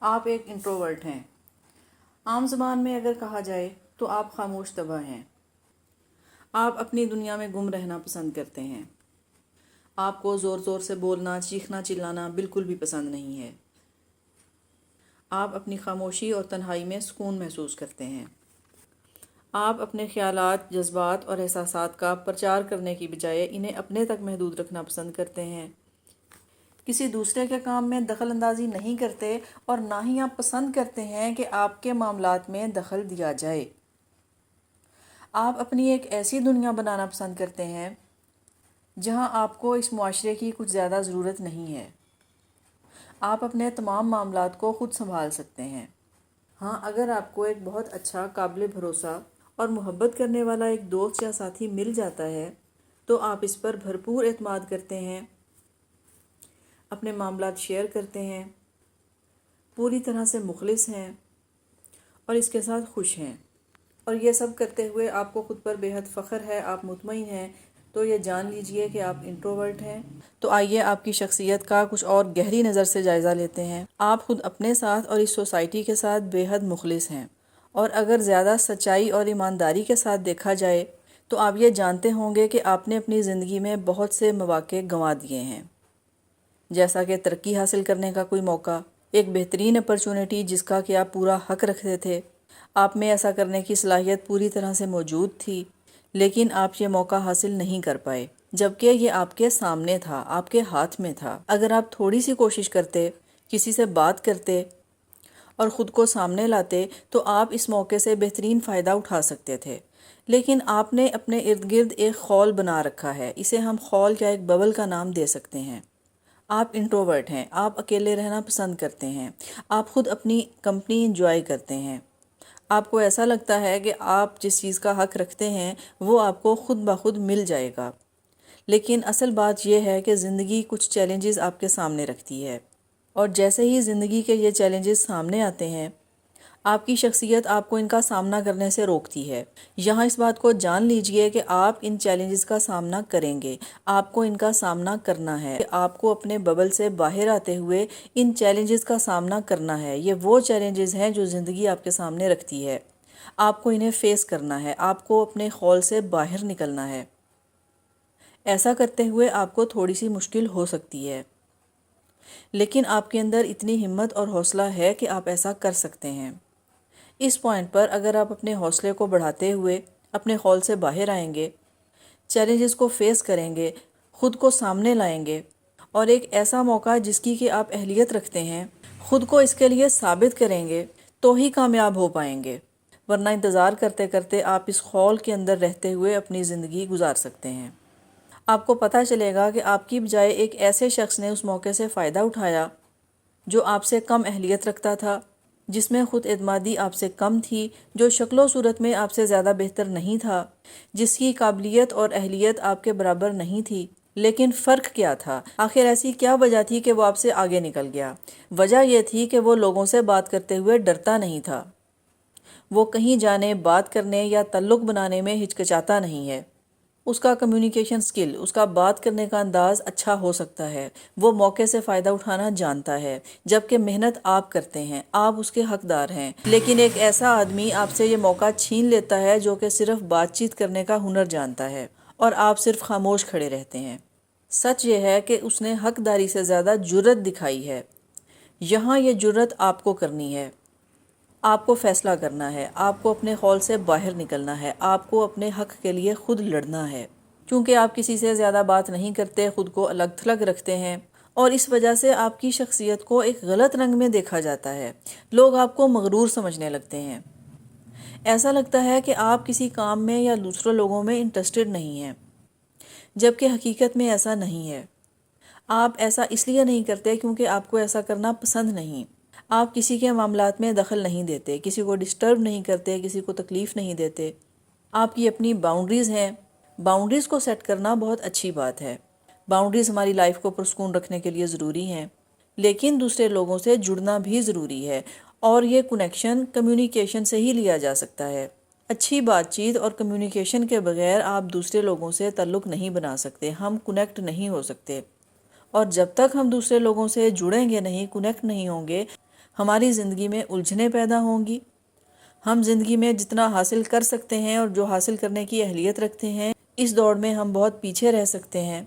آپ ایک انٹروورٹ ہیں۔ عام زبان میں اگر کہا جائے تو آپ خاموش طبع ہیں۔ آپ اپنی دنیا میں گم رہنا پسند کرتے ہیں۔ آپ کو زور زور سے بولنا، چیخنا چلانا بالکل بھی پسند نہیں ہے۔ آپ اپنی خاموشی اور تنہائی میں سکون محسوس کرتے ہیں۔ آپ اپنے خیالات، جذبات اور احساسات کا پرچار کرنے کی بجائے انہیں اپنے تک محدود رکھنا پسند کرتے ہیں۔ کسی دوسرے کے کام میں دخل اندازی نہیں کرتے اور نہ ہی آپ پسند کرتے ہیں کہ آپ کے معاملات میں دخل دیا جائے۔ آپ اپنی ایک ایسی دنیا بنانا پسند کرتے ہیں جہاں آپ کو اس معاشرے کی کچھ زیادہ ضرورت نہیں ہے۔ آپ اپنے تمام معاملات کو خود سنبھال سکتے ہیں۔ ہاں، اگر آپ کو ایک بہت اچھا، قابل بھروسہ اور محبت کرنے والا ایک دوست یا ساتھی مل جاتا ہے تو آپ اس پر بھرپور اعتماد کرتے ہیں، اپنے معاملات شیئر کرتے ہیں، پوری طرح سے مخلص ہیں اور اس کے ساتھ خوش ہیں، اور یہ سب کرتے ہوئے آپ کو خود پر بے حد فخر ہے، آپ مطمئن ہیں، تو یہ جان لیجئے کہ آپ انٹروورٹ ہیں۔ تو آئیے آپ کی شخصیت کا کچھ اور گہری نظر سے جائزہ لیتے ہیں۔ آپ خود اپنے ساتھ اور اس سوسائٹی کے ساتھ بے حد مخلص ہیں، اور اگر زیادہ سچائی اور ایمانداری کے ساتھ دیکھا جائے تو آپ یہ جانتے ہوں گے کہ آپ نے اپنی زندگی میں بہت سے مواقع گنوا دیے ہیں، جیسا کہ ترقی حاصل کرنے کا کوئی موقع، ایک بہترین اپرچونٹی جس کا کہ آپ پورا حق رکھتے تھے، آپ میں ایسا کرنے کی صلاحیت پوری طرح سے موجود تھی، لیکن آپ یہ موقع حاصل نہیں کر پائے، جبکہ یہ آپ کے سامنے تھا، آپ کے ہاتھ میں تھا۔ اگر آپ تھوڑی سی کوشش کرتے، کسی سے بات کرتے اور خود کو سامنے لاتے تو آپ اس موقع سے بہترین فائدہ اٹھا سکتے تھے، لیکن آپ نے اپنے ارد گرد ایک خول بنا رکھا ہے، اسے ہم خول یا ایک ببل کا نام دے سکتے ہیں۔ آپ انٹروورٹ ہیں، آپ اکیلے رہنا پسند کرتے ہیں، آپ خود اپنی کمپنی انجوائے کرتے ہیں، آپ کو ایسا لگتا ہے کہ آپ جس چیز کا حق رکھتے ہیں وہ آپ کو خود بخود مل جائے گا، لیکن اصل بات یہ ہے کہ زندگی کچھ چیلنجز آپ کے سامنے رکھتی ہے، اور جیسے ہی زندگی کے یہ چیلنجز سامنے آتے ہیں آپ کی شخصیت آپ کو ان کا سامنا کرنے سے روکتی ہے۔ یہاں اس بات کو جان لیجئے کہ آپ ان چیلنجز کا سامنا کریں گے، آپ کو ان کا سامنا کرنا ہے، آپ کو اپنے ببل سے باہر آتے ہوئے ان چیلنجز کا سامنا کرنا ہے۔ یہ وہ چیلنجز ہیں جو زندگی آپ کے سامنے رکھتی ہے، آپ کو انہیں فیس کرنا ہے، آپ کو اپنے خول سے باہر نکلنا ہے۔ ایسا کرتے ہوئے آپ کو تھوڑی سی مشکل ہو سکتی ہے، لیکن آپ کے اندر اتنی ہمت اور حوصلہ ہے کہ آپ ایسا کر سکتے ہیں۔ اس پوائنٹ پر اگر آپ اپنے حوصلے کو بڑھاتے ہوئے اپنے خول سے باہر آئیں گے، چیلنجز کو فیس کریں گے، خود کو سامنے لائیں گے، اور ایک ایسا موقع جس کی کہ آپ اہلیت رکھتے ہیں خود کو اس کے لیے ثابت کریں گے تو ہی کامیاب ہو پائیں گے، ورنہ انتظار کرتے کرتے آپ اس خول کے اندر رہتے ہوئے اپنی زندگی گزار سکتے ہیں۔ آپ کو پتہ چلے گا کہ آپ کی بجائے ایک ایسے شخص نے اس موقع سے فائدہ اٹھایا جو آپ سے کم اہلیت رکھتا تھا، جس میں خود اعتمادی آپ سے کم تھی، جو شکل و صورت میں آپ سے زیادہ بہتر نہیں تھا، جس کی قابلیت اور اہلیت آپ کے برابر نہیں تھی، لیکن فرق کیا تھا؟ آخر ایسی کیا وجہ تھی کہ وہ آپ سے آگے نکل گیا؟ وجہ یہ تھی کہ وہ لوگوں سے بات کرتے ہوئے ڈرتا نہیں تھا، وہ کہیں جانے، بات کرنے یا تعلق بنانے میں ہچکچاتا نہیں ہے، اس کا کمیونیکیشن سکل، اس کا بات کرنے کا انداز اچھا ہو سکتا ہے، وہ موقع سے فائدہ اٹھانا جانتا ہے، جبکہ محنت آپ کرتے ہیں، آپ اس کے حقدار ہیں، لیکن ایک ایسا آدمی آپ سے یہ موقع چھین لیتا ہے جو کہ صرف بات چیت کرنے کا ہنر جانتا ہے، اور آپ صرف خاموش کھڑے رہتے ہیں۔ سچ یہ ہے کہ اس نے حقداری سے زیادہ جرأت دکھائی ہے۔ یہاں یہ جرأت آپ کو کرنی ہے، آپ کو فیصلہ کرنا ہے، آپ کو اپنے خول سے باہر نکلنا ہے، آپ کو اپنے حق کے لیے خود لڑنا ہے، کیونکہ آپ کسی سے زیادہ بات نہیں کرتے، خود کو الگ تھلگ رکھتے ہیں، اور اس وجہ سے آپ کی شخصیت کو ایک غلط رنگ میں دیکھا جاتا ہے، لوگ آپ کو مغرور سمجھنے لگتے ہیں، ایسا لگتا ہے کہ آپ کسی کام میں یا دوسرے لوگوں میں انٹرسٹڈ نہیں ہیں، جبکہ حقیقت میں ایسا نہیں ہے۔ آپ ایسا اس لیے نہیں کرتے کیونکہ آپ کو ایسا کرنا پسند نہیں، آپ کسی کے معاملات میں دخل نہیں دیتے، کسی کو ڈسٹرب نہیں کرتے، کسی کو تکلیف نہیں دیتے، آپ کی اپنی باؤنڈریز ہیں۔ باؤنڈریز کو سیٹ کرنا بہت اچھی بات ہے، باؤنڈریز ہماری لائف کو پرسکون رکھنے کے لیے ضروری ہیں، لیکن دوسرے لوگوں سے جڑنا بھی ضروری ہے، اور یہ کنیکشن کمیونیکیشن سے ہی لیا جا سکتا ہے۔ اچھی بات چیت اور کمیونیکیشن کے بغیر آپ دوسرے لوگوں سے تعلق نہیں بنا سکتے، ہم کنیکٹ نہیں ہو سکتے، اور جب تک ہم دوسرے لوگوں سے جڑیں گے نہیں، کنیکٹ نہیں ہوں گے، ہماری زندگی میں الجھنیں پیدا ہوں گی۔ ہم زندگی میں جتنا حاصل کر سکتے ہیں اور جو حاصل کرنے کی اہلیت رکھتے ہیں، اس دوڑ میں ہم بہت پیچھے رہ سکتے ہیں۔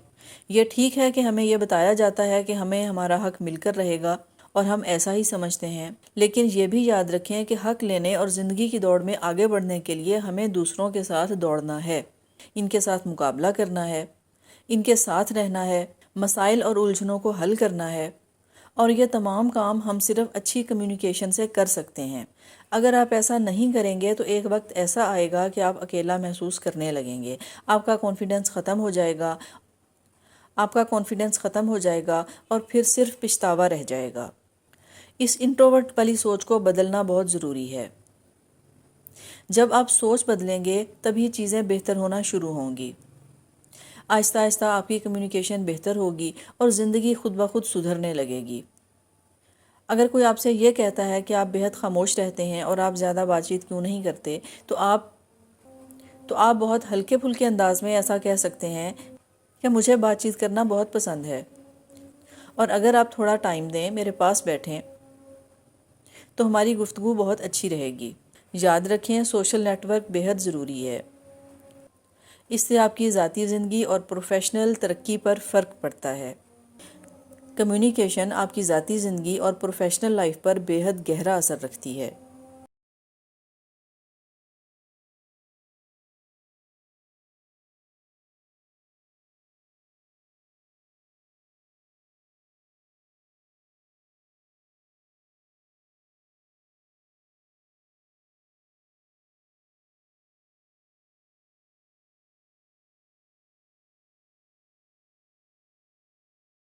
یہ ٹھیک ہے کہ ہمیں یہ بتایا جاتا ہے کہ ہمیں ہمارا حق مل کر رہے گا اور ہم ایسا ہی سمجھتے ہیں، لیکن یہ بھی یاد رکھیں کہ حق لینے اور زندگی کی دوڑ میں آگے بڑھنے کے لیے ہمیں دوسروں کے ساتھ دوڑنا ہے، ان کے ساتھ مقابلہ کرنا ہے، ان کے ساتھ رہنا ہے، مسائل اور الجھنوں کو حل کرنا ہے، اور یہ تمام کام ہم صرف اچھی کمیونیکیشن سے کر سکتے ہیں۔ اگر آپ ایسا نہیں کریں گے تو ایک وقت ایسا آئے گا کہ آپ اکیلا محسوس کرنے لگیں گے، آپ کا کانفیڈنس ختم ہو جائے گا اور پھر صرف پچھتاوا رہ جائے گا۔ اس انٹروورٹ والی سوچ کو بدلنا بہت ضروری ہے۔ جب آپ سوچ بدلیں گے تبھی چیزیں بہتر ہونا شروع ہوں گی۔ آہستہ آہستہ آپ کی کمیونیکیشن بہتر ہوگی اور زندگی خود بخود سدھرنے لگے گی۔ اگر کوئی آپ سے یہ کہتا ہے کہ آپ بہت خاموش رہتے ہیں اور آپ زیادہ بات چیت کیوں نہیں کرتے، تو آپ بہت ہلکے پھلکے انداز میں ایسا کہہ سکتے ہیں کہ مجھے بات چیت کرنا بہت پسند ہے، اور اگر آپ تھوڑا ٹائم دیں، میرے پاس بیٹھیں، تو ہماری گفتگو بہت اچھی رہے گی۔ یاد رکھیں، سوشل نیٹ ورک بہت ضروری ہے۔ اس سے آپ کی ذاتی زندگی اور پروفیشنل ترقی پر فرق پڑتا ہے۔ کمیونیکیشن آپ کی ذاتی زندگی اور پروفیشنل لائف پر بہت گہرا اثر رکھتی ہے۔